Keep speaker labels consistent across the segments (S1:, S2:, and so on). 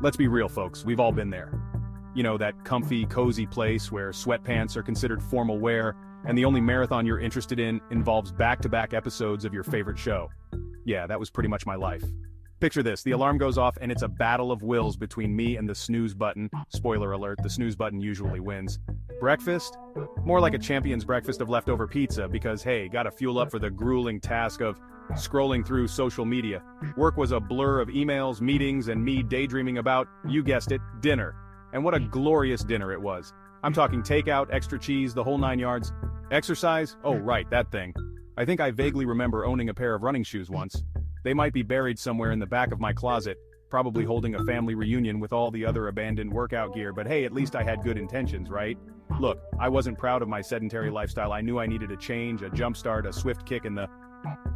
S1: Let's be real, folks, we've all been there. You know, that comfy, cozy place where sweatpants are considered formal wear, and the only marathon you're interested in involves back-to-back episodes of your favorite show. Yeah, that was pretty much my life. Picture this, the alarm goes off and it's a battle of wills between me and the snooze button. Spoiler alert, the snooze button usually wins. Breakfast? More like a champion's breakfast of leftover pizza because hey, gotta fuel up for the grueling task of scrolling through social media. Work was a blur of emails, meetings, and me daydreaming about, you guessed it, dinner. And what a glorious dinner it was. I'm talking takeout, extra cheese, the whole 9 yards. Exercise? Oh right, that thing. I think I vaguely remember owning a pair of running shoes once. They might be buried somewhere in the back of my closet, probably holding a family reunion with all the other abandoned workout gear, but hey, at least I had good intentions, right? Look, I wasn't proud of my sedentary lifestyle. I knew I needed a change, a jumpstart, a swift kick in the...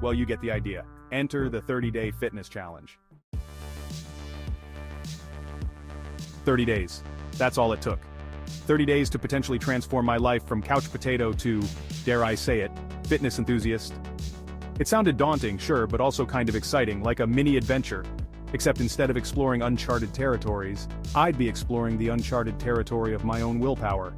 S1: Well, you get the idea. Enter the 30-day fitness challenge. 30 days. That's all it took. 30 days to potentially transform my life from couch potato to, dare I say it, fitness enthusiast. It sounded daunting, sure, but also kind of exciting, like a mini adventure. Except instead of exploring uncharted territories, I'd be exploring the uncharted territory of my own willpower.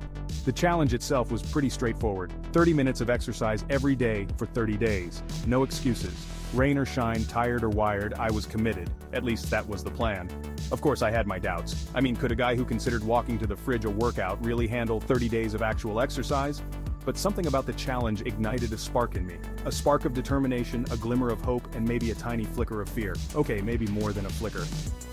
S1: The challenge itself was pretty straightforward. 30 minutes of exercise every day for 30 days. No excuses. Rain or shine, tired or wired, I was committed. At least that was the plan. Of course I had my doubts. I mean, could a guy who considered walking to the fridge a workout really handle 30 days of actual exercise? But something about the challenge ignited a spark in me. A spark of determination, a glimmer of hope, and maybe a tiny flicker of fear. Okay, maybe more than a flicker.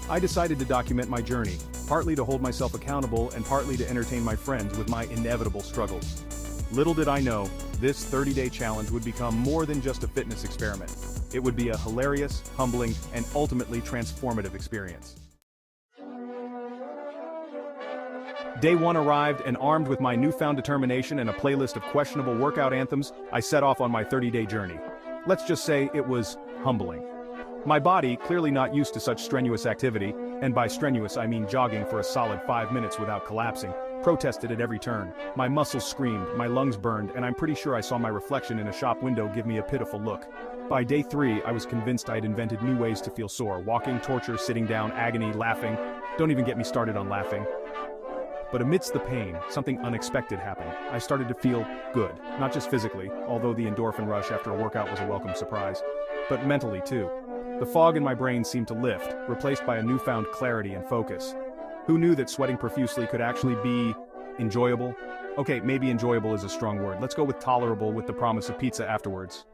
S1: I decided to document my journey, partly to hold myself accountable and partly to entertain my friends with my inevitable struggles. Little did I know, this 30-day challenge would become more than just a fitness experiment. It would be a hilarious, humbling, and ultimately transformative experience. Day 1 arrived, and armed with my newfound determination and a playlist of questionable workout anthems, I set off on my 30-day journey. Let's just say it was humbling. My body, clearly not used to such strenuous activity, and by strenuous I mean jogging for a solid 5 minutes without collapsing, protested at every turn. My muscles screamed, my lungs burned, and I'm pretty sure I saw my reflection in a shop window give me a pitiful look. By day 3, I was convinced I'd invented new ways to feel sore. Walking, torture, sitting down, agony, laughing. Don't even get me started on laughing. But amidst the pain, something unexpected happened. I started to feel good, not just physically, although the endorphin rush after a workout was a welcome surprise, but mentally too. The fog in my brain seemed to lift, replaced by a newfound clarity and focus. Who knew that sweating profusely could actually be enjoyable? Okay, maybe enjoyable is a strong word. Let's go with tolerable with the promise of pizza afterwards.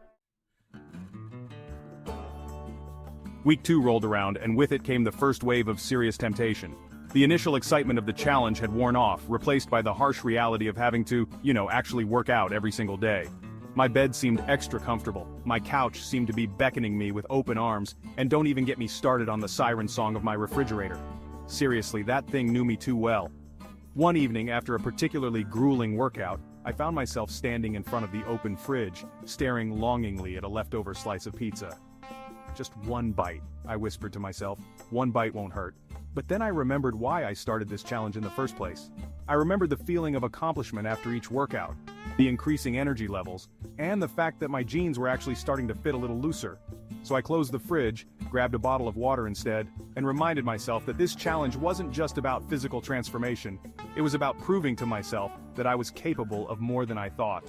S1: Week 2 rolled around, and with it came the first wave of serious temptation. The initial excitement of the challenge had worn off, replaced by the harsh reality of having to, actually work out every single day. My bed seemed extra comfortable, my couch seemed to be beckoning me with open arms, and don't even get me started on the siren song of my refrigerator. Seriously, that thing knew me too well. One evening, after a particularly grueling workout, I found myself standing in front of the open fridge, staring longingly at a leftover slice of pizza. Just one bite, I whispered to myself. One bite won't hurt. But then I remembered why I started this challenge in the first place. I remembered the feeling of accomplishment after each workout, the increasing energy levels, and the fact that my jeans were actually starting to fit a little looser. So I closed the fridge, grabbed a bottle of water instead, and reminded myself that this challenge wasn't just about physical transformation, it was about proving to myself that I was capable of more than I thought.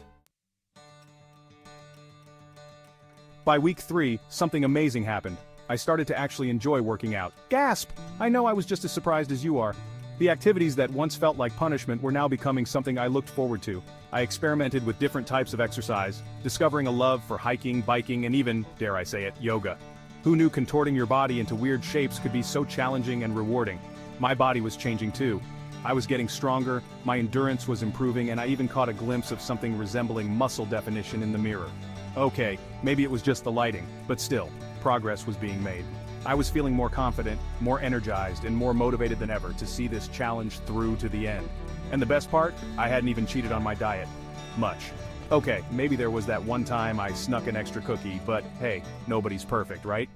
S1: By week 3, something amazing happened. I started to actually enjoy working out. Gasp! I know I was just as surprised as you are. The activities that once felt like punishment were now becoming something I looked forward to. I experimented with different types of exercise, discovering a love for hiking, biking, and even, dare I say it, yoga. Who knew contorting your body into weird shapes could be so challenging and rewarding? My body was changing too. I was getting stronger, my endurance was improving, and I even caught a glimpse of something resembling muscle definition in the mirror. Okay, maybe it was just the lighting, but still, progress was being made. I was feeling more confident, more energized, and more motivated than ever to see this challenge through to the end. And the best part? I hadn't even cheated on my diet. Much. Okay, maybe there was that one time I snuck an extra cookie, but hey, nobody's perfect, right?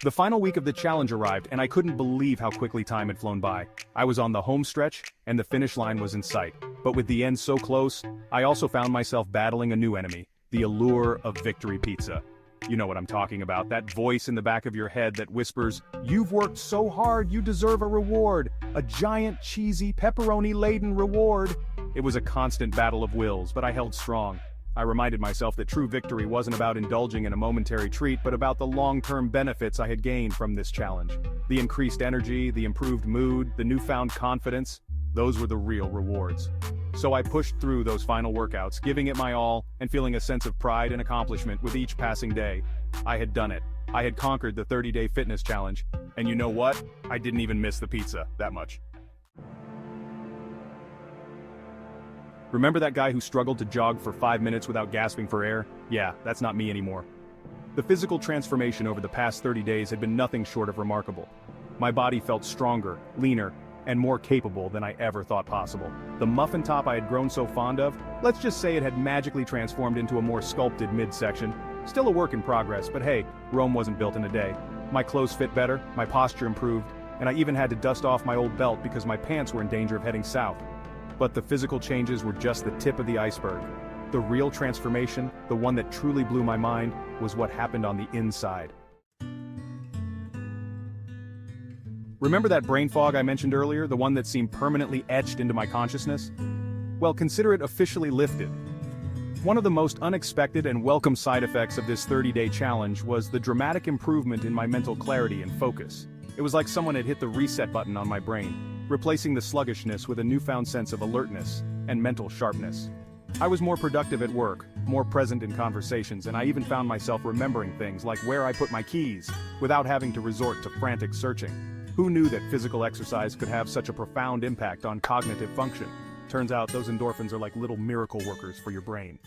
S1: The final week of the challenge arrived, and I couldn't believe how quickly time had flown by. I was on the home stretch, and the finish line was in sight. But with the end so close, I also found myself battling a new enemy, the allure of victory pizza. You know what I'm talking about, that voice in the back of your head that whispers, "You've worked so hard, you deserve a reward, a giant, cheesy, pepperoni-laden reward." It was a constant battle of wills, but I held strong. I reminded myself that true victory wasn't about indulging in a momentary treat, but about the long-term benefits I had gained from this challenge. The increased energy, the improved mood, the newfound confidence, those were the real rewards. So I pushed through those final workouts, giving it my all, and feeling a sense of pride and accomplishment with each passing day. I had done it. I had conquered the 30-day fitness challenge, and you know what? I didn't even miss the pizza that much. Remember that guy who struggled to jog for 5 minutes without gasping for air? Yeah, that's not me anymore. The physical transformation over the past 30 days had been nothing short of remarkable. My body felt stronger, leaner, and more capable than I ever thought possible. The muffin top I had grown so fond of, let's just say it had magically transformed into a more sculpted midsection. Still a work in progress, but hey, Rome wasn't built in a day. My clothes fit better, my posture improved, and I even had to dust off my old belt because my pants were in danger of heading south. But the physical changes were just the tip of the iceberg. The real transformation, the one that truly blew my mind, was what happened on the inside. Remember that brain fog I mentioned earlier, the one that seemed permanently etched into my consciousness? Well, consider it officially lifted. One of the most unexpected and welcome side effects of this 30-day challenge was the dramatic improvement in my mental clarity and focus. It was like someone had hit the reset button on my brain, replacing the sluggishness with a newfound sense of alertness and mental sharpness. I was more productive at work, more present in conversations, and I even found myself remembering things like where I put my keys, without having to resort to frantic searching. Who knew that physical exercise could have such a profound impact on cognitive function? Turns out those endorphins are like little miracle workers for your brain.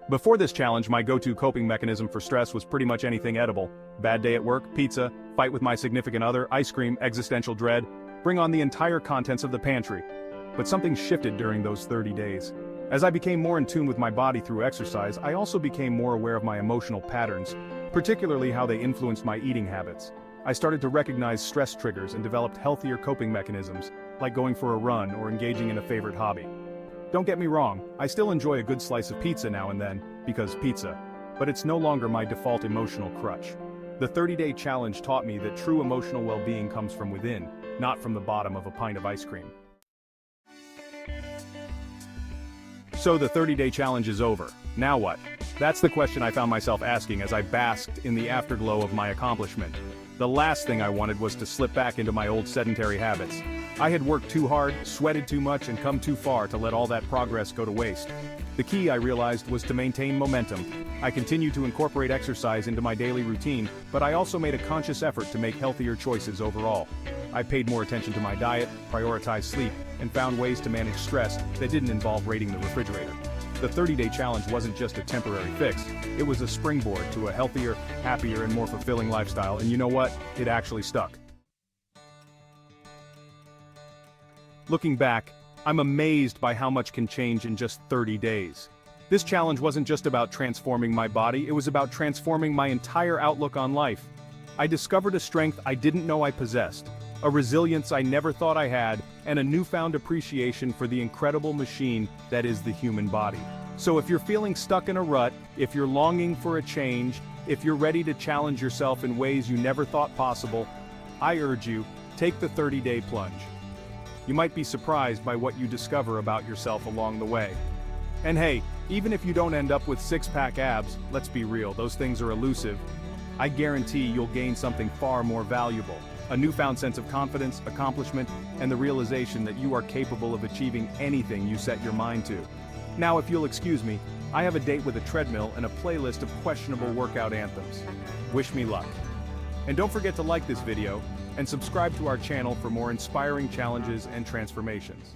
S1: Before this challenge, my go-to coping mechanism for stress was pretty much anything edible. Bad day at work, pizza, fight with my significant other, ice cream, existential dread, bring on the entire contents of the pantry. But something shifted during those 30 days. As I became more in tune with my body through exercise, I also became more aware of my emotional patterns, particularly how they influenced my eating habits. I started to recognize stress triggers and developed healthier coping mechanisms, like going for a run or engaging in a favorite hobby. Don't get me wrong, I still enjoy a good slice of pizza now and then, because pizza, but it's no longer my default emotional crutch. The 30-day challenge taught me that true emotional well-being comes from within, not from the bottom of a pint of ice cream. So the 30-day challenge is over. Now what? That's the question I found myself asking as I basked in the afterglow of my accomplishment. The last thing I wanted was to slip back into my old sedentary habits. I had worked too hard, sweated too much, and come too far to let all that progress go to waste. The key, I realized, was to maintain momentum. I continued to incorporate exercise into my daily routine, but I also made a conscious effort to make healthier choices overall. I paid more attention to my diet, prioritized sleep, and found ways to manage stress that didn't involve raiding the refrigerator. The 30-day challenge wasn't just a temporary fix, it was a springboard to a healthier, happier, and more fulfilling lifestyle, and you know what? It actually stuck. Looking back, I'm amazed by how much can change in just 30 days. This challenge wasn't just about transforming my body, it was about transforming my entire outlook on life. I discovered a strength I didn't know I possessed, a resilience I never thought I had, and a newfound appreciation for the incredible machine that is the human body. So if you're feeling stuck in a rut, if you're longing for a change, if you're ready to challenge yourself in ways you never thought possible, I urge you, take the 30-day plunge. You might be surprised by what you discover about yourself along the way. And hey, even if you don't end up with six-pack abs, let's be real, those things are elusive. I guarantee you'll gain something far more valuable. A newfound sense of confidence, accomplishment, and the realization that you are capable of achieving anything you set your mind to. Now, if you'll excuse me, I have a date with a treadmill and a playlist of questionable workout anthems. Wish me luck. And don't forget to like this video, and subscribe to our channel for more inspiring challenges and transformations.